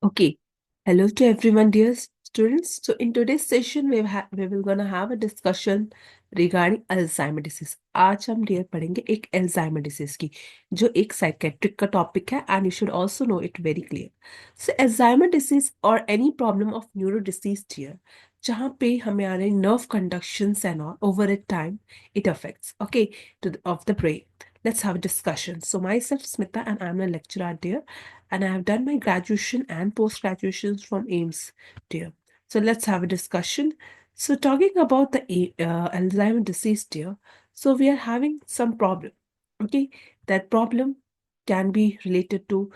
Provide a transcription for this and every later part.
Okay. Hello to everyone, dear students. So in today's session, we will gonna have a discussion regarding Alzheimer disease. आज हम dear पढ़ेंगे एक Alzheimer disease की जो एक psychiatric का टॉपिक है and you should also know it very clear. So Alzheimer disease or any problem of neuro disease dear जहाँ पे हमारे nerve conductions and all over a time it affects okay of the brain. Let's have a discussion. So myself Smita and I'm a lecturer dear and I have done my graduation and post graduation from AIMS, dear. So let's have a discussion. So talking about the Alzheimer disease, dear. So we are having some problem. Okay, that problem can be related to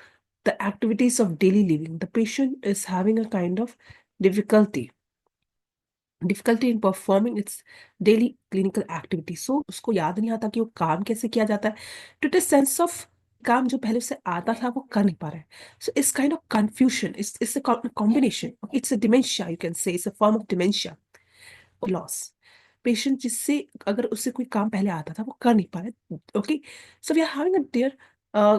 the activities of daily living. The patient is having a kind of difficulty difficulty in performing its daily clinical activity. So उसको याद नहीं आता कि वो काम कैसे किया जाता है. To the sense of काम जो पहले उसे आता था वो कर नहीं पा रहा है. So it's kind of confusion. It's a combination. It's a dementia, you can say. It's a form of dementia. Loss. Patient जिससे अगर उससे कोई काम पहले आता था वो कर नहीं पा रहा. Okay. So we are having a dear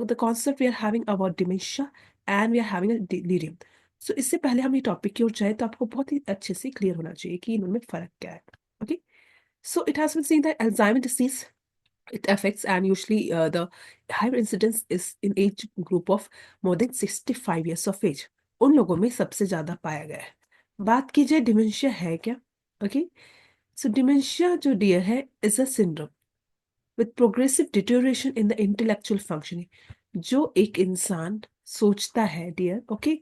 the concept we are having about dementia and we are having a delirium. सो इससे पहले हम ये टॉपिक की ओर जाए तो आपको बहुत ही अच्छे से क्लियर होना चाहिए कि इनमें फर्क क्या है. Okay. So it has been seen that Alzheimer's disease it affects and usually the higher incidence is in age group of more than 65 years of age. उन लोगों में सबसे ज्यादा पाया गया है. बात की जाए डिमेंशिया है क्या. ओके. सो डिमेंशिया जो डियर है is a syndrome with progressive deterioration in the intellectual functioning. जो एक इंसान सोचता है डियर ओके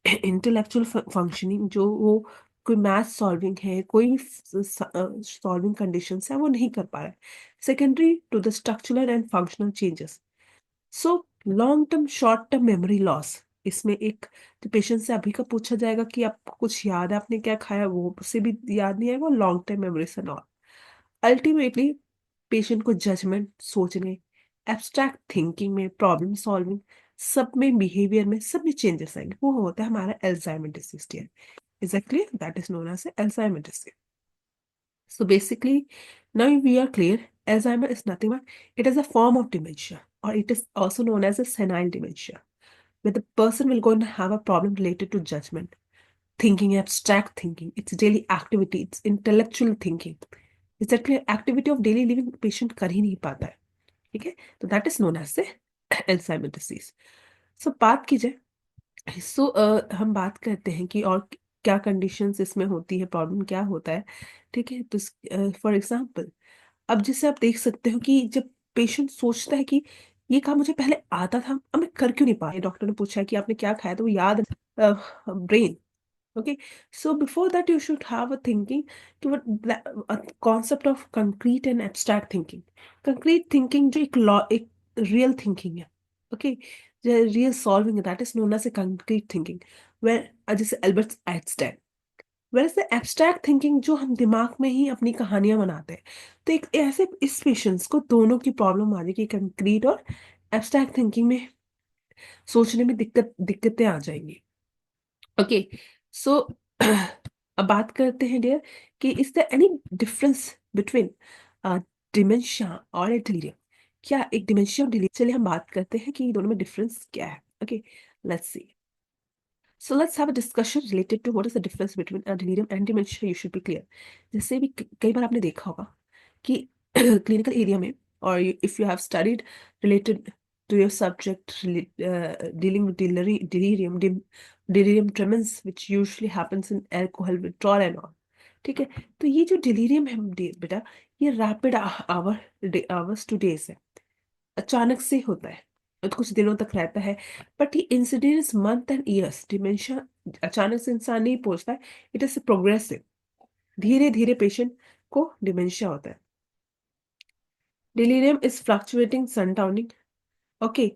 इंटेलेक्चुअल फंक्शनिंग जो वो कोई मैथ सॉल्विंग है कोई सॉल्विंग कंडीशन है वो नहीं कर पा रहा है. Secondary to the structural and functional changes. So long term short term memory loss. इसमें एक तो पेशेंट से अभी का पूछा जाएगा कि आपको कुछ याद है आपने क्या खाया वो उसे भी याद नहीं आएगा. लॉन्ग टर्म मेमोरी से नॉट. अल्टीमेटली पेशेंट को जजमेंट सोचने एब्स्ट्रैक्ट थिंकिंग में प्रॉब्लम सॉल्विंग सब में बिहेवियर में सब में चेंजेस आएंगे. वो होता है हमारा Alzheimer disease. Exactly, that is known as Alzheimer disease. So basically, now we are clear. Alzheimer is nothing but it is a form of dementia, or it is also known as a senile dementia, where the person will going to have a problem related to judgment, thinking, abstract thinking, its daily activity, its intellectual thinking. Exactly, activity of daily living patient कर ही नहीं पाता है. ठीक है. तो that is known as the Alzheimer disease. So बात की जाए सो हम बात करते हैं कि और क्या कंडीशंस इसमें होती है प्रॉब्लम क्या होता है. ठीक है. तो फॉर एग्जांपल अब जैसे आप देख सकते हो कि जब पेशेंट सोचता है कि ये काम मुझे पहले आता था अब मैं कर क्यों नहीं पाया. डॉक्टर ने पूछा कि आपने क्या खाया तो वो याद brain. Okay. So before that you should have a thinking कि concept of concrete and abstract thinking. Concrete thinking जो एक रियल थिंकिंग है. Okay. Real solving that is known as a concrete thinking where जैसे Albert Einstein. वैसे से abstract thinking जो हम दिमाग में ही अपनी कहानियां बनाते हैं. तो एक ऐसे इस पेशेंट्स को दोनों की प्रॉब्लम आ जाएगी कंक्रीट और एब्स्ट्रैक्ट थिंकिंग में सोचने में दिक्कतें आ जाएंगी. ओके. सो अब बात करते हैं डियर कि is there any difference between dementia और डिलीरियम. क्या एक डिमेंशिया और डिलीरियम. चलिए हम बात करते हैं कि दोनों में डिफरेंस क्या है. Okay. Let's see. So let's have a discussion related to what is the difference between a delirium and dementia. You should be clear. जैसे भी कई बार आपने देखा होगा कि क्लिनिकल एरिया में और if you have studied related to your subject dealing with delirium tremens which usually happens in alcohol withdrawal and all. ठीक है. तो ये जो delirium है बेटा ये rapid hours to days है. अचानक से होता है और कुछ दिनों तक रहता है. बट ये incidence month and years. Dementia अचानक से इंसान नहीं पहुंचता है. It is progressive. धीरे धीरे पेशेंट को डिमेंशिया होता है. Delirium is fluctuating sundowning. Okay.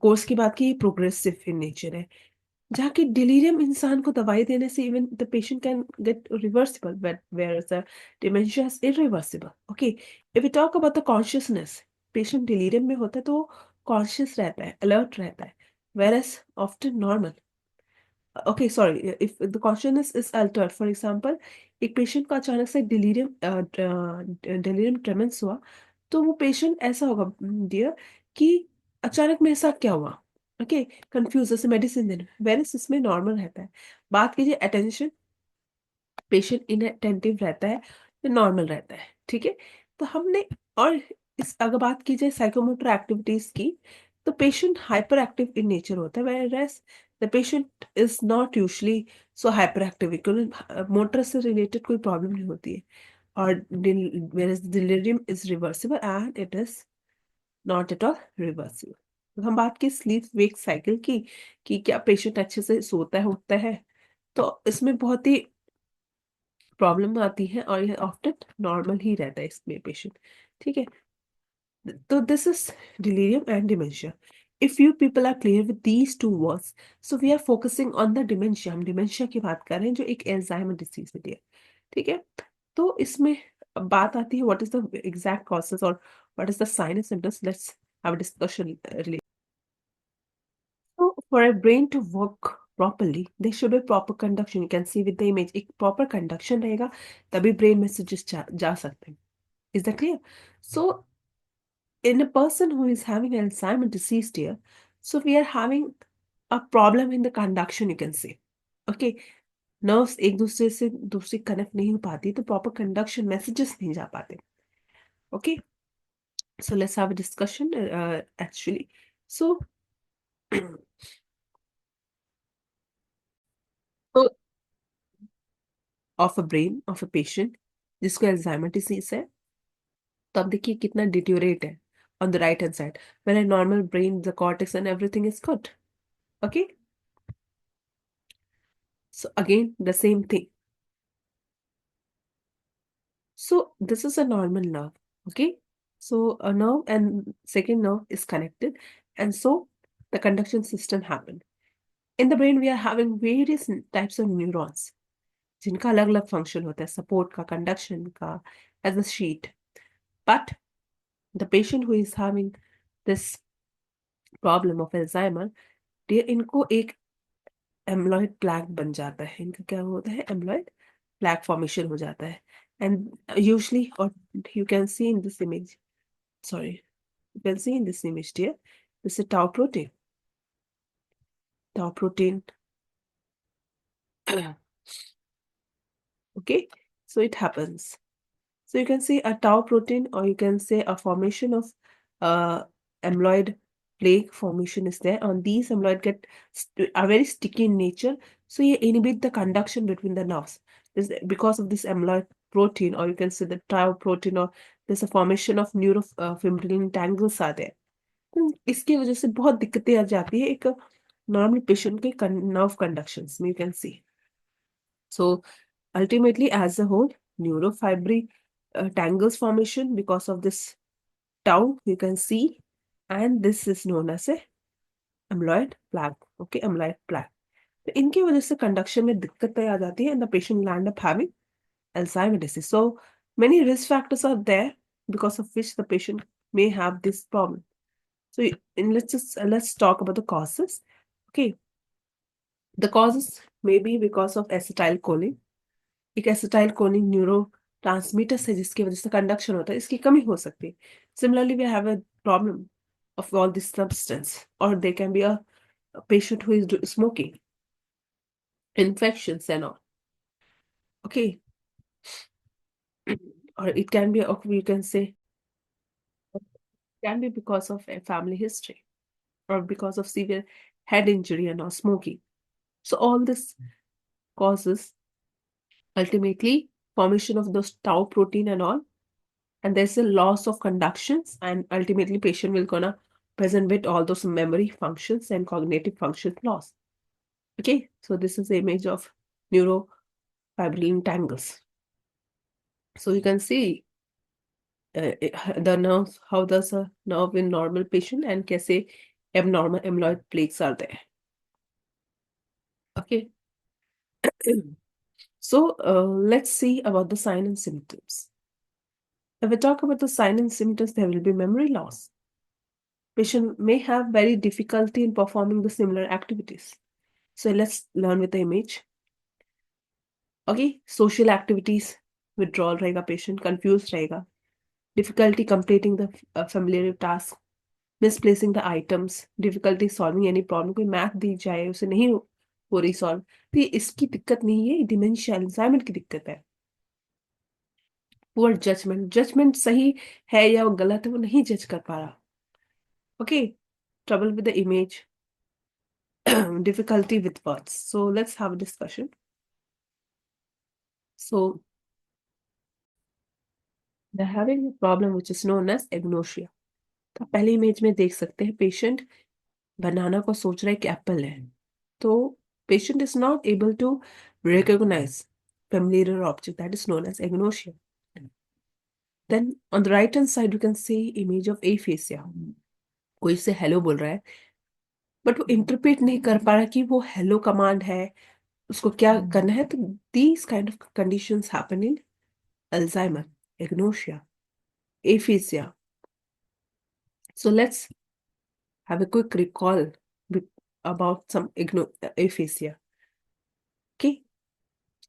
Course की बात की प्रोग्रेसिव इन नेचर है. जहाँ की डिलीरियम इंसान को दवाई देने से even the patient can get reversible but where the dementia is irreversible. Okay. If we talk about the consciousness patient delirium में होता है तो कॉन्शियस रहता है अलर्ट रहता है whereas often normal. Okay sorry if the consciousness is altered for example एक patient को अचानक से डिलीरियम ट्रेमेंस हुआ तो वो पेशेंट ऐसा होगा डियर कि अचानक मेरे साथ क्या हुआ. ओके, कंफ्यूज जैसे मेडिसिन देना, वेरिस इसमें नॉर्मल रहता है। बात कीजिए अटेंशन, पेशेंट इनअटेंटिव रहता है तो नॉर्मल रहता है, ठीक है। तो हमने, और इस अगर बात की जाए साइकोमोटर एक्टिविटीज की, तो patient hyper active in nature होता है, whereas the patient is not usually so hyper active, motor से रिलेटेड कोई प्रॉब्लम नहीं होती है। और whereas delirium is reversible and it is not at all reversible। तो हम बात की स्लीप वेक साइकिल की, कि क्या पेशेंट अच्छे से सोता है उठता है, तो इसमें बहुत ही प्रॉब्लम आती है, और ये ऑफ्टन नॉर्मल ही रहता है इसमें पेशेंट, ठीक है। तो this is delirium and dementia. If you people are clear with these two words, so we are focusing on the dementia, हम डिमेंशिया की बात कर रहे हैं जो एक एल्जाइमर डिसीज है, ठीक है। तो इसमें अब बात आती है what is the exact causes और what is the sign and symptoms, let's have a discussion related. So for a brain to work properly, there should be proper conduction. You can see with the image, एक proper conduction रहेगा, तभी brain messages जा सकते हैं। Is that clear? So in a person who is having Alzheimer's disease, dear, so we are having a problem in the conduction, you can say. Okay, nerves एक दूसरे से दूसरी connect नहीं हो पाती, तो proper conduction messages नहीं जा पाते। Okay, so let's have a discussion actually. So so of a brain of a patient जिसको Alzheimer disease है, तो आप देखिए कितना डिट्योरेट है on the right hand side, when a normal brain, the cortex and everything is good. Okay, so again the same thing. So this is a normal nerve. Okay, so a nerve and second nerve is connected, and so the conduction system happened. In the brain we are having various types of neurons जिनका अलग अलग function होता है, support का, conduction का, as a sheet. But the patient who is having this problem of Alzheimer, इनको एक एम्लॉयड plaque बन जाता है, इनका क्या होता है, एम्लॉयड प्लैक फॉर्मेशन हो जाता है। एंड यूजली, और you can see in this image, sorry, you can see in this image dear, this is tau protein, tau protein. Okay, so it happens. So you can see a tau protein, or you can say a formation of amyloid plaque formation is there. And these amyloid are very sticky in nature, so you inhibit the conduction between the nerves. Because of this amyloid protein, or you can say the tau protein, or there's a formation of neurofibrillary tangles are there. तो इसकी वजह से बहुत दिक्कतें आ जाती है एक normal patient के नर्व कंडक्शंस में, you can C. So ultimately, as a whole, neurofibrillary tangles formation because of this tau, you can see, and this is known as a amyloid plaque. Okay, amyloid plaque. तो इनकी वजह से conduction में दिक्कतें आ जाती है, and the patient land up having Alzheimer's disease. So many risk factors are there because of which the patient may have this problem. So let's talk about the causes. Okay, the causes may be because of acetylcholine. एक acetyl choline neuro transmitter है जिसकी वजह से conduction होता है, इसकी कमी हो सकती है। Similarly we have a problem of all this substance, or there can be a patient who is smoking, infections and all. Okay, or it can be, or you can say, it can be because of a family history, or because of severe head injury and or smoking. So all this causes ultimately formation of those tau protein and all, and there's a loss of conductions, and ultimately patient will gonna present with all those memory functions and cognitive functions loss. Okay, so this is the image of neurofibrillary tangles. So you can see the nerves, how does a nerve in normal patient and कैसे abnormal amyloid plaques are there. Okay, so let's see about the sign and symptoms. If we talk about the sign and symptoms, there will be memory loss. Patient may have very difficulty in performing the similar activities. So let's learn with the image. Okay, social activities, withdrawal रहेगा, patient confused रहेगा, difficulty completing the familiar task, misplacing the items, difficulty solving any problem, कोई math दी जाए उसे नहीं हो रही solve, तो ये इसकी दिक्कत नहीं है, डिमेंशिया अल्जाइमर की दिक्कत है। पुअर जजमेंट, जजमेंट सही है या वो गलत है वो नहीं जज कर पा रहा। Okay, trouble with the image, difficulty with words. So let's have a discussion. So they're having a problem which is known as agnosia. तो पहली इमेज में देख सकते हैं पेशेंट बनाना को सोच रहा है कि एप्पल है, तो patient is not able to recognize familiar object, that is known as agnosia. Then on the right hand side you can see image of aphasia. कोई से हेलो बोल रहा है बट वो इंटरप्रेट नहीं कर पा रहा कि वो हेलो कमांड है, उसको क्या करना है। तो these kind of conditions happen in Alzheimer, agnosia, aphasia. So let's have a quick recall about some aphasia. Okay,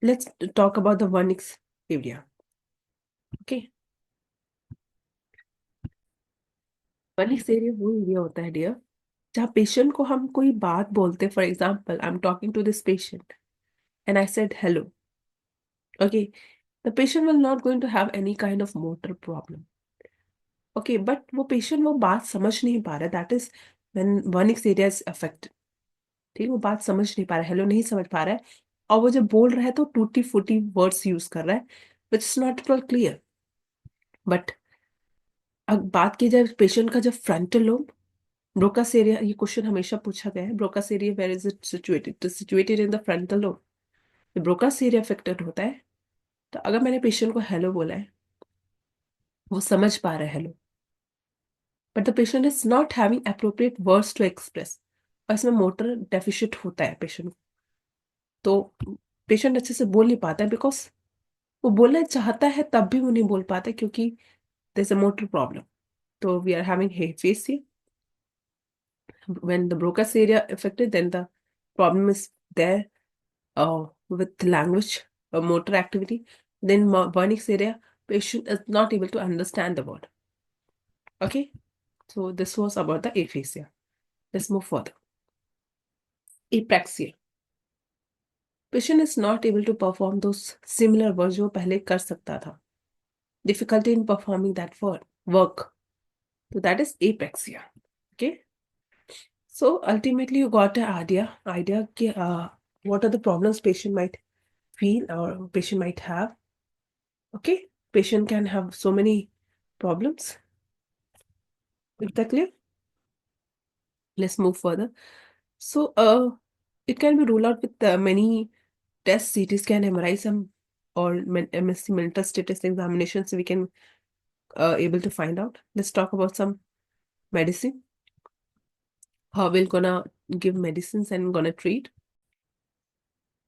let's talk about the Wernicke's area. Okay, Wernicke's area वो एरिया होता है dear जहाँ पेशेंट को हम कोई बात बोलते, for example I am talking to this patient and I said hello, okay, the patient will not going to have any kind of motor problem, okay, but वो पेशेंट वो बात समझ नहीं पा रहा, that is when Wernicke's area is affected. ठीक है, वो बात समझ नहीं पा रहा है, हेलो नहीं समझ पा रहा है, और वो जब बोल रहा है तो टूटी फूटी वर्ड्स यूज कर रहा है which is not at all clear. But अब बात की जाए पेशेंट का जब फ्रंटल लोब, ब्रोकास एरिया, ये क्वेश्चन हमेशा पूछा गया है, Broca's area where is it situated, तो situated in the frontal lobe, Broca's area affected होता है। तो अगर मैंने पेशेंट को हेलो बोला है, वो समझ पा रहा है hello, but the patient is not having appropriate words to express, और इसमें मोटर डेफिशिएट होता है पेशेंट को, तो पेशेंट अच्छे से बोल नहीं पाता है बिकॉज वो बोलना चाहता है तब भी वो नहीं बोल पाता क्योंकि there is a motor problem. तो we are having aphasia. When the Broca's area affected, then the problem is there with language, motor activity. Then Wernicke's area, patient is not able to understand the word. Okay, so this was about the aphasia. Let's move further. Apraxia. Patient is not able to perform those similar words जो पहले कर सकता था. Difficulty in performing that work. So that is apraxia. Okay. So ultimately you got an idea कि what are the problems patient might feel or patient might have. Okay, patient can have so many problems. Is that clear? Let's move further. So it can be ruled out with many tests, CT scan, MRI, some or MSc mental status examinations, we can able to find out. Let's talk about some medicine, how we're gonna give medicines and gonna treat.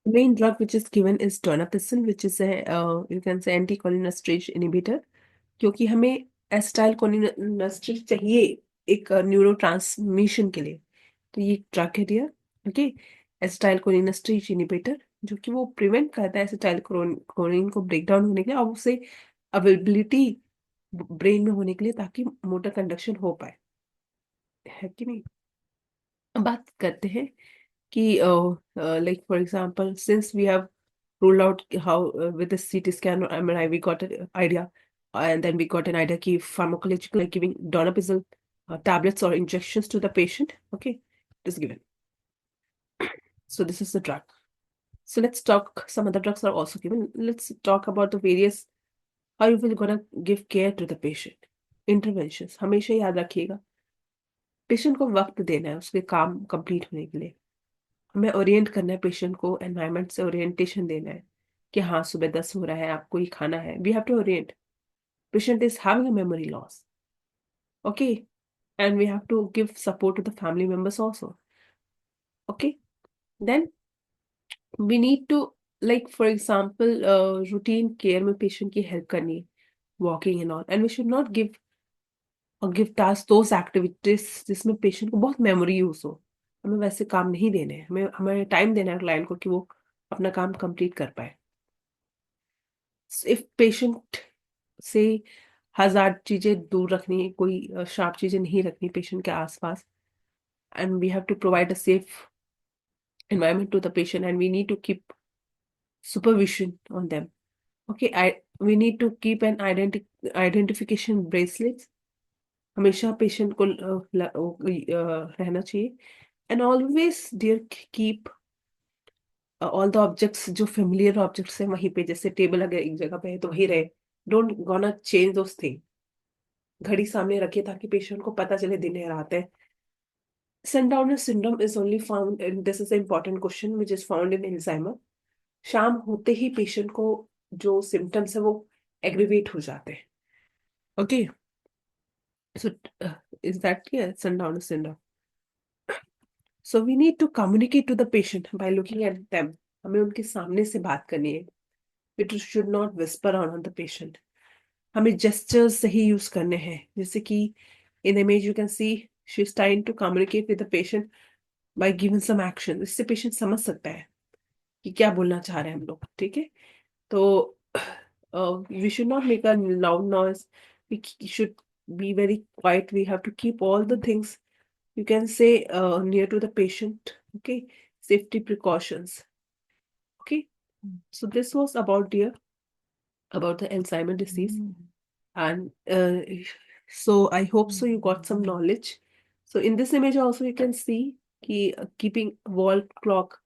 The main drug which is given is donepezil, which is a you can say anticholinergic inhibitor, क्योंकि हमें एसिटाइलकोलिनर्जिक चाहिए एक neurotransmission के लिए, तो ये drug है dear. Okay, एसिटाइलकोलिनर्जिक inhibitor जो कि वो प्रिवेंट करता है एसिटाइलकोलिन को ब्रेक डाउन होने के लिए और उसे अवेलेबिलिटी ब्रेन में होने के लिए, ताकि मोटर कंडक्शन हो पाए, है कि नहीं। अब बात करते हैं कि like for example, since we have ruled out how with the CT scan or MRI we got an idea, and then we got an idea कि pharmacological like giving donepezil tablets or injections to the patient. Okay, it is given. So this is the drug. So let's talk, some other drugs are also given. Let's talk about the various how you will gonna give care to the patient. Interventions हमेशा याद रखिएगा, patient को वक्त देना है उसके काम complete होने के लिए, हमें ओरिएंट करना है पेशेंट को, एनवायरनमेंट से ओरिएंटेशन देना है कि हाँ सुबह 10 हो रहा है, आपको ये खाना है, we have to orient, patient is having a memory loss. Okay, and we have to give support to the family members also. Okay, then we need to, like for example, routine care में patient की help करनी है, walking and all, and we should not give task those activities जिसमें patient को बहुत memory use हो, हमें वैसे काम नहीं देने हैं, हमें हमें टाइम देना है क्लाइंट को कि वो अपना काम कंप्लीट कर पाए। So if patient say हजार चीजें दूर रखनी है, कोई शार्प चीजें नहीं रखनी पेशेंट के आसपास. And we have to provide a safe environment to the patient, and we need to keep supervision on them. Okay, we need to keep an identification bracelets. हमेशा पेशेंट को रहना चाहिए. And always dear keep all the objects जो familiar objects है वहीं पे, जैसे table अगर एक जगह पे है तो वहीं रहे. Don't gonna change those things. घड़ी सामने रखिए ताकि पेशेंट को पता चले दिन है रात है. Sundowner syndrome is only found, and this is an important question, which is found in Alzheimer. शाम होते ही पेशेंट को जो सिम्टम्स है वो एग्रीवेट हो जाते हैं. Okay, so is that clear? Sundown syndrome. So we need to communicate to the patient by looking at them. हमें उनके सामने से बात करनी है. It should not whisper on the patient. हमें जेस्चर्स सही यूज करने हैं, जैसे कि in image you can see she is trying to communicate with the patient by giving some action. इससे पेशेंट समझ सकता है कि क्या बोलना चाह रहे हैं हम लोग. ठीक है, तो we should not make a loud noise. We should be very quiet. We have to keep all the things you can say near to the patient. Okay, safety precautions. Okay, so this was about the Alzheimer disease. And so I hope so you got some knowledge. So in this image also you can see keeping wall clock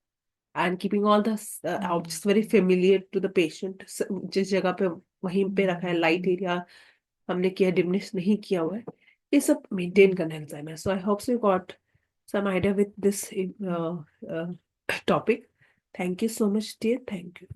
and keeping all the objects very familiar to the patient. जिस जगह पे वहीं पे रखा है, light area हमने किया, diminish नहीं किया हुआ है, ये सब मेंटेन करना है एग्जाम में. So I hope so you got some idea with this topic. Thank you so much, dear. Thank you.